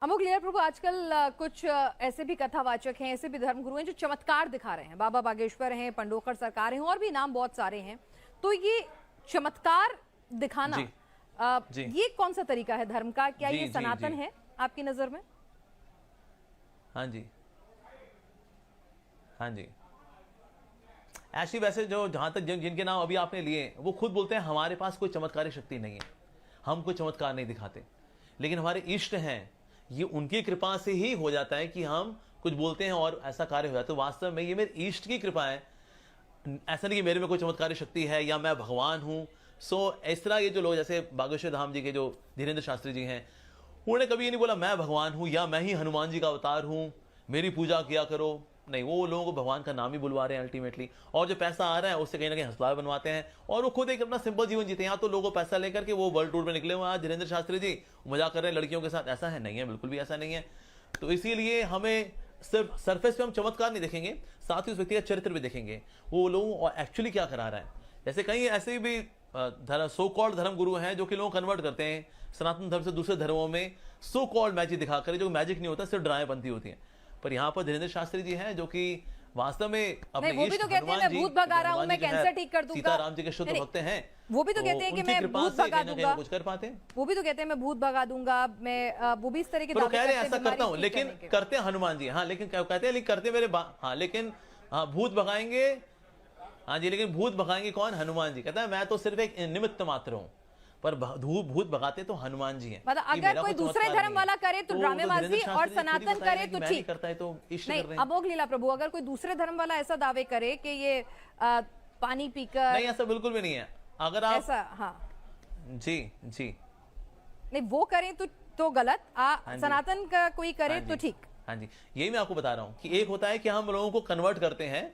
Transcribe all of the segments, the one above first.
अमोघ लीला प्रभु, आजकल कुछ ऐसे भी कथावाचक हैं, ऐसे भी धर्मगुरु हैं जो चमत्कार दिखा रहे हैं। बाबा बागेश्वर हैं, पंडोकर सरकार हैं और भी नाम बहुत सारे हैं। तो ये चमत्कार दिखाना ये कौन सा तरीका है धर्म का? क्या ये सनातन है आपकी नजर में? हाँ जी, हाँ जी। ऐसी वैसे जो जहां तक जिनके नाम अभी आपने लिए वो खुद बोलते हैं हमारे पास कोई चमत्कारी शक्ति नहीं है, हम कोई चमत्कार नहीं दिखाते, लेकिन हमारे इष्ट हैं, ये उनकी कृपा से ही हो जाता है कि हम कुछ बोलते हैं और ऐसा कार्य हो जाता है। तो वास्तव में ये मेरे इष्ट की कृपा है, ऐसा नहीं कि मेरे में कोई चमत्कारी शक्ति है या मैं भगवान हूं। इस तरह ये जो लोग जैसे बागेश्वर धाम जी के जो धीरेन्द्र शास्त्री जी हैं, उन्होंने कभी ये नहीं बोला मैं भगवान हूं या मैं ही हनुमान जी का अवतार हूं, मेरी पूजा किया करो। नहीं, वो लोगों को भगवान का नाम ही बुलवा रहे हैं अल्टीमेटली, और जो पैसा आ रहा है उससे कहीं ना कहीं हंसलावे बनवाते हैं और वो खुद एक अपना सिंपल जीवन जीते हैं। यहाँ तो लोगों को पैसा लेकर के वो वर्ल्ड टूर पे निकले हुए हैं। धीरेन्द्र शास्त्री जी मजाक कर रहे हैं लड़कियों के साथ, ऐसा है? नहीं है, बिल्कुल भी ऐसा नहीं है। तो इसीलिए हमें सिर्फ सरफेस पे हम चमत्कार नहीं देखेंगे, साथ ही उस व्यक्ति का चरित्र भी देखेंगे, वो लोग एक्चुअली क्या करा रहा है। जैसे कहीं ऐसे भी सो कॉल्ड धर्म गुरु हैं जो कि लोग कन्वर्ट करते हैं सनातन धर्म से दूसरे धर्मों में, सो कॉल्ड मैजिक दिखाकर, जो मैजिक नहीं होता, सिर्फ ड्रामेपंथी होती है। पर यहाँ पर धीरेन्द्र शास्त्री जी हैं जो कि वास्तव में अपने वो भी तो कहते हैं मैं भूत भगा रहा हूं, मैं कैंसर ठीक कर दूंगा। सीताराम जी के शुद्ध भक्त हैं, वो भी तो कहते हैं कि मैं भूत भगा दूंगा, कुछ कर पाते हैं। वो भी तो कहते हैं मैं भूत भगा दूंगा, मैं वो भी इस तरह के दावे कह रहे हैं ऐसा करता हूं, लेकिन करते हैं हनुमान जी। हाँ, लेकिन कहते हैं करते मेरे हाँ, लेकिन हाँ भूत भगाएंगे, हाँ जी, लेकिन भूत भगाएंगे कौन? हनुमान जी। कहता है मैं तो सिर्फ एक निमित्त मात्र हूं, पर भूत भगाते तो हनुमान जी हैं। मतलब अगर कोई दूसरे धर्म वाला करे तो ड्रामेबाजी और सनातन करे तो ठीक करता है, तो नहीं। अमोघ लीला प्रभु, अगर कोई दूसरे धर्म वाला ऐसा दावे करे कि ये पानी पीकर, नहीं, ऐसा बिल्कुल भी नहीं है। अगर आप ऐसा, हाँ जी जी, नहीं वो करें तो गलत, सनातन का कोई करे तो ठीक। हाँ जी, यही मैं आपको बता रहा हूँ कि एक होता है कि हम लोगों को कन्वर्ट करते हैं,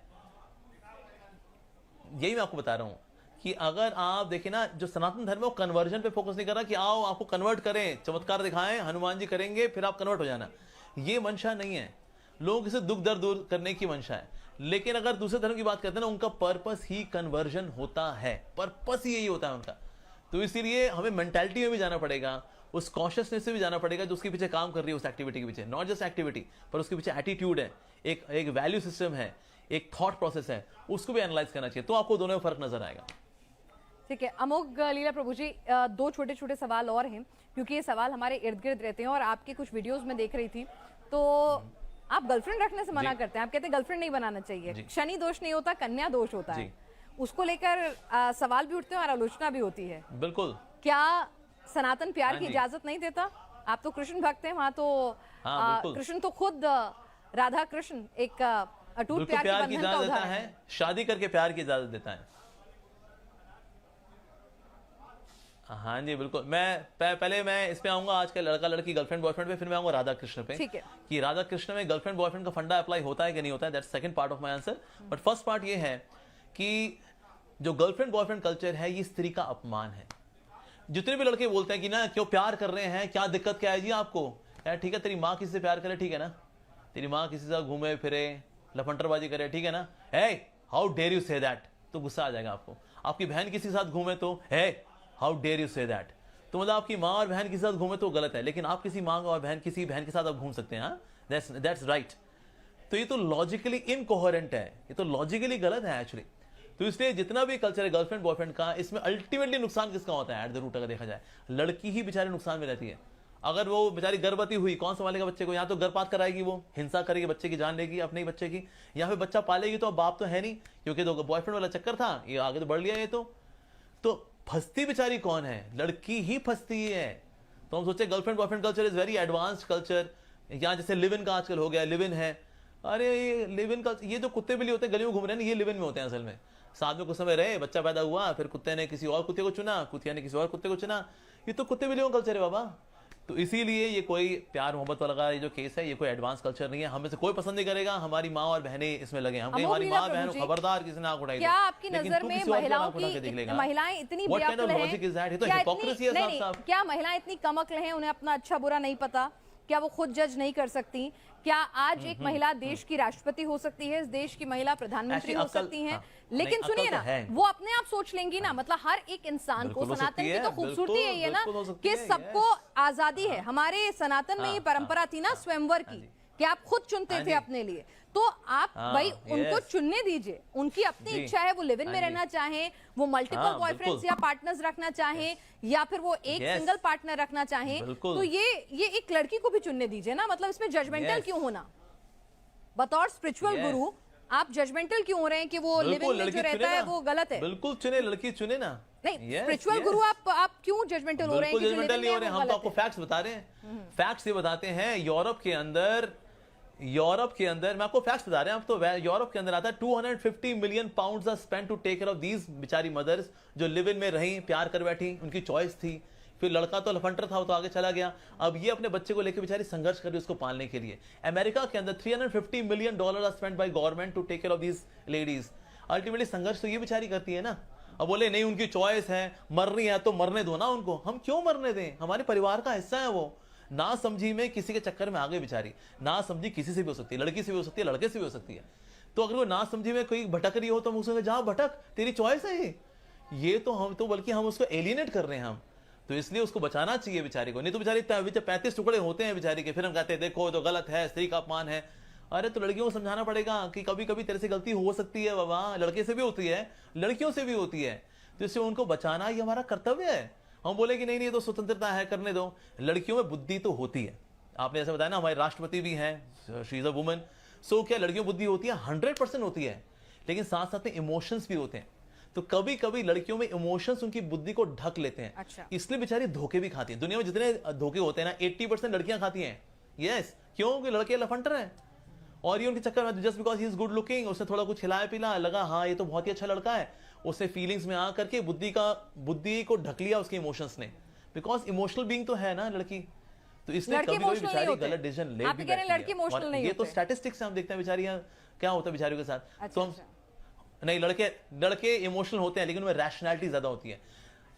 यही मैं आपको बता रहा हूँ कि अगर आप देखें ना, जो सनातन धर्म है वो कन्वर्जन पे फोकस नहीं कर रहा कि आओ आपको कन्वर्ट करें, चमत्कार दिखाएं, हनुमान जी करेंगे फिर आप कन्वर्ट हो जाना। ये मंशा नहीं है, लोगों से दुख दर्द दूर करने की मंशा है। लेकिन अगर दूसरे धर्म की बात करते हैं ना, उनका पर्पस ही कन्वर्जन होता है, पर्पस ही यही होता है उनका। तो इसीलिए हमें मेंटालिटी में भी जाना पड़ेगा, उस कॉन्शियसनेस से भी जाना पड़ेगा जो उसके पीछे काम कर रही है, उस एक्टिविटी के पीछे। नॉट जस्ट एक्टिविटी, पर उसके पीछे एटीट्यूड है, एक वैल्यू सिस्टम है, एक थॉट प्रोसेस है, उसको भी एनालाइज करना चाहिए। तो आपको दोनों में फर्क नजर आएगा। ठीक है अमोघ लीला प्रभु जी, दो छोटे छोटे सवाल और हैं, क्योंकि ये सवाल हमारे इर्द गिर्द रहते हैं और आपके कुछ वीडियोस में देख रही थी। तो आप गर्लफ्रेंड रखने से मना करते हैं, आप कहते हैं गर्लफ्रेंड नहीं बनाना चाहिए, शनि दोष नहीं होता, कन्या दोष होता है। उसको लेकर सवाल भी उठते हैं और आलोचना भी होती है। बिल्कुल। क्या सनातन प्यार की इजाजत नहीं देता? आप तो कृष्ण भक्त हैं, वहां तो कृष्ण तो खुद राधा कृष्ण एक अटूट प्यार की इजाजत देता है, शादी करके प्यार की इजाजत देता है। हाँ जी बिल्कुल। मैं पहले मैं इस पे आऊंगा आज के लड़का लड़की गर्लफ्रेंड बॉयफ्रेंड पे, फिर मैं आऊंगा राधा कृष्ण पे। ठीक है कि राधा कृष्ण में गर्लफ्रेंड बॉयफ्रेंड का फंडा अप्लाई होता है कि नहीं होता है, that's second part of my answer. But first part ये है कि जो गर्लफ्रेंड बॉयफ्रेंड कल्चर है ये स्त्री का अपमान है। जितने भी लड़के बोलते हैं कि ना क्यों प्यार कर रहे हैं, क्या दिक्कत क्या है जी आपको, यार ठीक है तेरी माँ किसी से प्यार करे, ठीक है ना, तेरी माँ किसी से घूमे फिरे लफंटरबाजी करे, ठीक है ना, hey how dare you say that, तो गुस्सा आ जाएगा आपको। आपकी बहन किसी के साथ घूमे तो hey how dare you say that, तो मतलब आपकी माँ और बहन किसी के साथ घूमे तो गलत है, लेकिन आप किसी माँ और किसी बहन के साथ आप घूम सकते हैं। हाँ, दैट्स राइट। तो ये तो लॉजिकली इनकोहेरेंट है, ये तो लॉजिकली गलत है एक्चुअली। तो इसलिए जितना भी कल्चर है गर्लफ्रेंड बॉयफ्रेंड का, इसमें अल्टीमेटली नुकसान किसका होता है? एट द रूट अगर देखा जाए लड़की ही बेचारी नुकसान में रहती है। अगर वो बेचारी गर्भवती हुई, कौन संभालेगा बच्चे को? यहाँ तो गर्भपात कराएगी, वो हिंसा करेगी, बच्चे की जान लेगी अपने ही बच्चे की। यहाँ पे बच्चा पालेगी तो अब बाप तो है नहीं, क्योंकि तो बॉयफ्रेंड वाला चक्कर था, ये आगे तो बढ़ लिया। ये तो फंसती बेचारी कौन है? लड़की ही फंसती है। तो हम सोचे girlfriend boyfriend culture is very advanced culture. यहाँ जैसे लिव इन का आजकल हो गया, लिव इन है। अरे ये लिव इन का, ये जो कुत्ते बिल्ली होते हैं गलियों में घूम रहे हैं, ये लिव इन में होते हैं असल में। साथ में कुछ समय रहे, बच्चा पैदा हुआ, फिर कुत्ते ने किसी और कुत्ते को चुना, कुतिया ने किसी और कुत्ते को चुना। ये तो कुत्ते बिल्लियों का कल्चर है बाबा। तो इसीलिए ये कोई प्यार मोहब्बत वाला ये जो केस है, ये कोई एडवांस कल्चर नहीं है। हमें से कोई पसंद नहीं करेगा हमारी माँ और बहनें इसमें लगे। हम हमारी माँ बहन खबरदार किसी ने आंख उठाई। क्या आपकी नजर में महिलाएं इतनी बेअक्ल हैं? क्या महिलाएं इतनी कम अक्ल हैं, उन्हें अपना अच्छा बुरा नहीं पता क्या वो खुद जज नहीं कर सकती? क्या आज एक महिला देश की राष्ट्रपति हो सकती है, इस देश की महिला प्रधानमंत्री हो सकती हैं? लेकिन सुनिए ना, वो अपने आप सोच लेंगी ना, मतलब हर एक इंसान को, सनातन की तो खूबसूरती है ये ना कि सबको आजादी है। हमारे सनातन में ये परंपरा थी ना स्वयंवर की, कि आप खुद चुनते थे अपने लिए, तो आप भाई उनको चुनने दीजिए, उनकी अपनी इच्छा है, वो लिव इन में रहना चाहें, वो मल्टीपल बॉयफ्रेंड्स या पार्टनर्स रखना चाहें, या फिर वो एक सिंगल पार्टनर रखना चाहें, तो ये एक लड़की को भी चुनने दीजिए ना। मतलब इसमें जजमेंटल क्यों होना? बतौर स्पिरिचुअल गुरु आप जजमेंटल क्यों हो रहे हैं कि वो लिव इन में जो रहता है वो गलत है? बिल्कुल चुने, लड़की चुने ना। नहीं, स्पिरिचुअल गुरु आप क्यों जजमेंटल हो रहे हैं? जजमेंटल नहीं हो रहे, हम तो आपको फैक्ट्स बता रहे हैं। फैक्ट्स ये बताते हैं, यूरोप के अंदर मैं आपको फैक्ट्स बता रहे हैं, आप तो यूरोप के अंदर आता है 250 million pounds are spent to take care of these बेचारी मदर्स जो लिव इन में रही, प्यार कर बैठी, उनकी चॉइस थी। फिर लड़का तो लफंटर था, वो तो आगे चला गया। अब ये अपने बच्चे को लेकर बेचारी संघर्ष कर रही है उसको पालने के लिए। अमेरिका के अंदर $350 million are spent by government to take care of these ladies. Ultimately संघर्ष तो ये बेचारी करती है ना। अब बोले नहीं उनकी चॉइस है, मर रही है तो मरने दो ना उनको। हम क्यों मरने दें? हमारे परिवार का हिस्सा है वो। ना समझी में किसी के चक्कर में आ गई बेचारी। ना समझी किसी से भी हो सकती है, लड़की से भी हो सकती है, लड़के से भी हो सकती है। तो अगर वो ना समझी में कोई भटक रही हो तो हम उसको जहां भटक, तेरी चॉइस है ये तो हम तो बल्कि हम उसको एलिनेट कर रहे हैं हम। तो इसलिए उसको बचाना चाहिए बेचारी को। नहीं तो बेचारी 35 टुकड़े होते हैं बेचारी के, फिर हम कहते हैं देखो तो गलत है, स्त्री का अपमान है। अरे तो लड़कियों को समझाना पड़ेगा कि कभी कभी तेरे से गलती हो सकती है बाबा, लड़के से भी होती है, लड़कियों से भी होती है। तो इससे उनको बचाना ये हमारा कर्तव्य है। हम बोले कि नहीं नहीं तो स्वतंत्रता है, करने दो। लड़कियों में बुद्धि तो होती है, आपने ऐसा बताया ना, हमारे राष्ट्रपति भी हैं, शी इज अ वुमन। सो क्या लड़कियों बुद्धि होती है? 100% होती है, लेकिन साथ साथ में इमोशंस भी होते हैं। तो कभी कभी लड़कियों में इमोशंस उनकी बुद्धि को ढक लेते हैं। अच्छा। इसलिए बेचारी धोखे भी खाती है। दुनिया में जितने धोखे होते हैं ना 80% लड़कियां खाती हैं। यस, क्योंकि लड़के लफंटर हैं और ये उनके चक्कर में just because he is good looking, उसने थोड़ा कुछ खिलाया पिला, लगा हाँ ये तो बहुत ही अच्छा लड़का है, उससे फीलिंग्स में आ करके बुद्धि को ढक लिया उसके इमोशंस ने। बिकॉज इमोशनल बीइंग तो है ना लड़की, तो इसलिए कभी कभी बेचारी गलत डिसीजन ले भी बैठती है। ये तो स्टैटिस्टिक्स हम देखते हैं बेचारियां क्या होता है बेचारियों के साथ। तो हम नहीं, लड़के इमोशनल होते हैं लेकिन उनमें रैशनैलिटी ज्यादा होती है।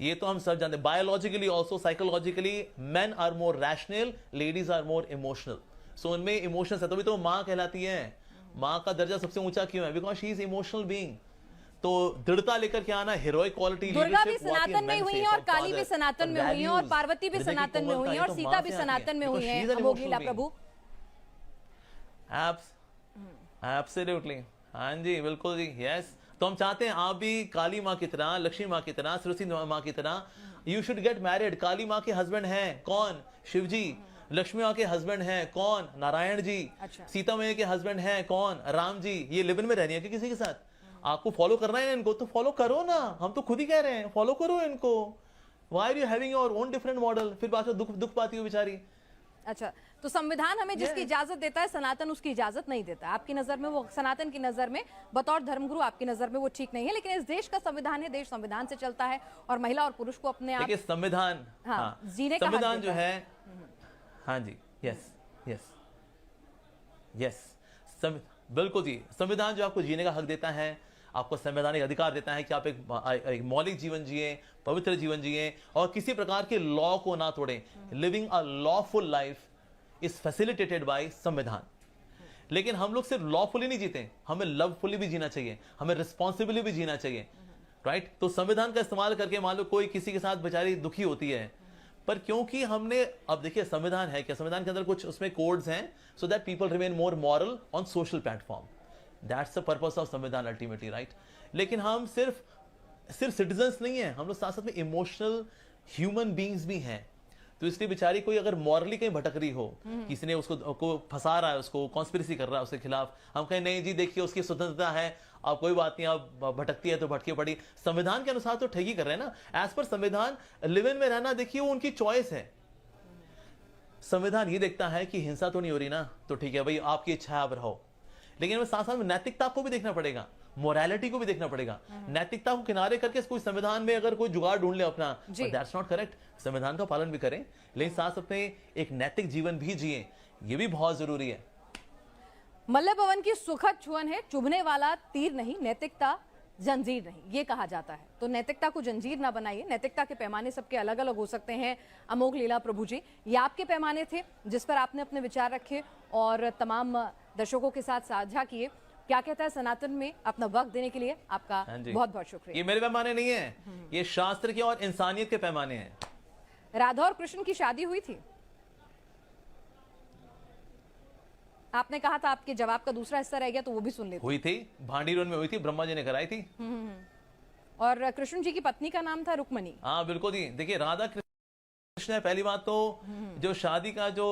ये तो हम सब जानते हैं। Biologically also psychologically men are more rational, ladies are more emotional. So उनमें इमोशंस है, तभी तो माँ कहलाती है। माँ का दर्जा सबसे ऊंचा क्यों है? Because she is emotional being. तो दृढ़ता लेकर के आना, हीरोइक क्वालिटी। दुर्गा भी सनातन में हुई है और काली भी सनातन में हुई है और पार्वती भी सनातन में हुई है और सीता भी सनातन में हुई है। अमोघ लीला प्रभु। एब्सोल्युटली, हाँ जी, बिल्कुल जी, यस। तो हम चाहते हैं आप भी काली माँ की तरह, लक्ष्मी माँ की तरह, सरस्वती माँ की तरह यू शुड गेट मैरिड। काली माँ के हस्बैंड हैं कौन? शिव जी। लक्ष्मी माँ के हस्बैंड हैं कौन? नारायण जी। अच्छा। सीता मैया के हस्बैंड हैं कौन? राम जी। ये लिव इन में रहनी है कि किसी के साथ? आपको फॉलो करना है इनको तो फॉलो करो ना, हम तो खुद ही कह रहे हैं फॉलो करो इनको। Why are you having your own different model? फिर बाद में दुख पाती हो बेचारी। अच्छा, तो संविधान हमें जिसकी इजाजत देता है, सनातन उसकी इजाजत नहीं देता। आपकी नजर में वो, सनातन की नजर में बतौर धर्मगुरु आपकी नजर में वो ठीक नहीं है, लेकिन इस देश का संविधान है, देश संविधान से चलता है और महिला और पुरुष को अपने आप संविधान, हाँ, जीने का संविधान जो है, हाँ जी, यस यस यस, बिल्कुल जी। संविधान जो आपको जीने का हक देता है, आपको संवैधानिक अधिकार देता है कि आप एक मौलिक जीवन जिए, पवित्र जीवन जिए और किसी प्रकार के लॉ को ना तोड़ें। Living a lawful life is facilitated by संविधान। लेकिन हम लोग सिर्फ लॉफुली नहीं जीते, हमें लवफुली भी जीना चाहिए, हमें रिस्पॉन्सिबली भी जीना चाहिए, राइट। तो संविधान का इस्तेमाल करके मान लो कोई किसी के साथ बेचारी दुखी होती है, पर क्योंकि हमने, अब देखिए संविधान है क्या, संविधान के अंदर कुछ उसमें कोड्स हैं so that people remain more moral on social platform. That's the purpose of संविधान अल्टीमेटली, राइट। लेकिन हम सिर्फ सिटीजन्स नहीं है, हम लोग साथ साथ में इमोशनल ह्यूमन बींग्स भी हैं। तो इसलिए बेचारी कोई अगर मॉरली कहीं भटक रही हो, किसी ने उसको फंसा रहा है, उसको कॉन्स्पिरेसी कर रहा है उसके खिलाफ, हम कहें नहीं जी देखिए उसकी स्वतंत्रता है, अब कोई बात नहीं, अब भटकती है तो भटकी पड़ी। संविधान के अनुसार तो ठगी कर रहे हैं ना। एज पर संविधान लिव इन में रहना देखिए वो उनकी चॉइस है। संविधान ये देखता है कि हिंसा तो नहीं हो रही ना, तो ठीक है भाई आपकी इच्छा है, आप रहो। लेकिन साथ साथ में नैतिकता को भी देखना पड़ेगा, मोरालिटी को भी देखना पड़ेगा। नैतिकता को किनारे करके कोई संविधान में अगर कोई जुगाड़ ढूंढ ले अपना, दैट्स नॉट करेक्ट। संविधान का पालन भी करें, लेकिन साथ अपने एक नैतिक जीवन भी जिए, ये भी बहुत जरूरी है। मल्ल भवन की सुखद छुअन है, चुभने वाला तीर नहीं, नैतिकता जंजीर नहीं, ये कहा जाता है। तो नैतिकता को जंजीर ना बनाइए। नैतिकता के पैमाने सबके अलग अलग हो सकते हैं। अमोघ लीला प्रभु जी, ये आपके पैमाने थे जिस पर आपने अपने विचार रखे और तमाम दर्शकों के साथ साझा किए। क्या कहता है सनातन में अपना वक्त देने के लिए आपका बहुत बहुत शुक्रिया। ये मेरे पैमाने नहीं है, ये शास्त्र के और इंसानियत के पैमाने हैं। राधा और कृष्ण की शादी हुई थी? आपने कहा था आपके जवाब का दूसरा हिस्सा रह गया, तो वो भी सुन लेते। हुई थी, भांडीरोन में हुई थी, ब्रह्मा जी ने कराई थी। और कृष्ण जी की पत्नी का नाम था रुक्मणी। हाँ बिल्कुल जी। देखिए राधा कृष्ण है, पहली बात तो जो शादी का जो,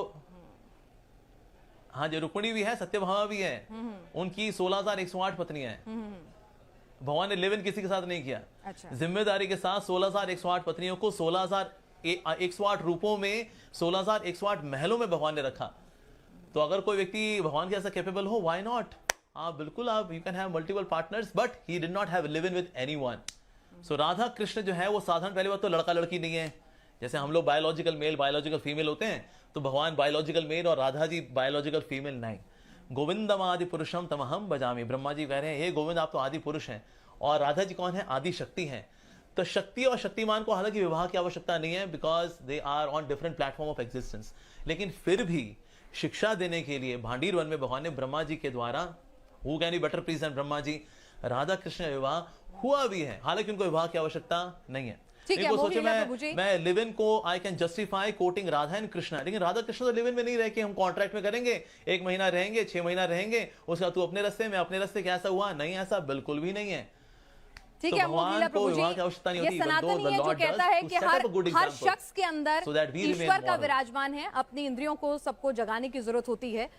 हाँ जो रुक्मणी भी है, सत्यभामा भी है, उनकी 16,108 पत्नियां हैं। भगवान ने लिव इन किसी के साथ नहीं किया। अच्छा। जिम्मेदारी के साथ 16,108 पत्नियों को 16,108 रूपों में 16,108 महलों में भगवान ने रखा। तो अगर कोई व्यक्ति भगवान के ऐसा कैपेबल हो, व्हाई नॉट? आप बिल्कुल, आप you can have multiple partners, but he did not have live in with anyone. So Radha Krishna जो है वो साधारण, पहली बात तो लड़का लड़की नहीं है। जैसे हम लोग बायोलॉजिकल मेल बायोलॉजिकल फीमेल होते हैं, तो भगवान बायोलॉजिकल मेल और राधा जी बायोलॉजिकल फीमेल नहीं। गोविंदम आदि पुरुषम तमहम भजामि। ब्रह्मा जी कह रहे हैं हे गोविंद आप तो आदि पुरुष हैं, और राधा जी कौन है? आदि शक्ति हैं। तो शक्ति और शक्तिमान को हालांकि विवाह की आवश्यकता नहीं है, because they are on different platform of existence. लेकिन फिर भी शिक्षा देने के लिए भांडीर वन में भगवान ने ब्रह्मा जी के द्वारा, who can be better please then Brahma ji, Radha Krishna विवाह हुआ भी है। हालांकि उनको विवाह की आवश्यकता नहीं है। ठीक है, सोचे मैं लिव इन को I can justify coating Radha and Krishna, लेकिन राधा कृष्ण तो लिव इन में नहीं रह के हम कॉन्ट्रैक्ट में करेंगे, 1 महीना रहेंगे, 6 महीना रहेंगे, उसका तू अपने रास्ते में अपने रास्ते। क्या ऐसा हुआ? नहीं, ऐसा बिल्कुल भी नहीं है। ठीक है, अमोघ लीला प्रभु जी, ये सनातन ही है जो कहता है कि हर शख्स के अंदर ईश्वर का विराजमान है। अपनी इंद्रियों को सबको जगाने की जरूरत होती है।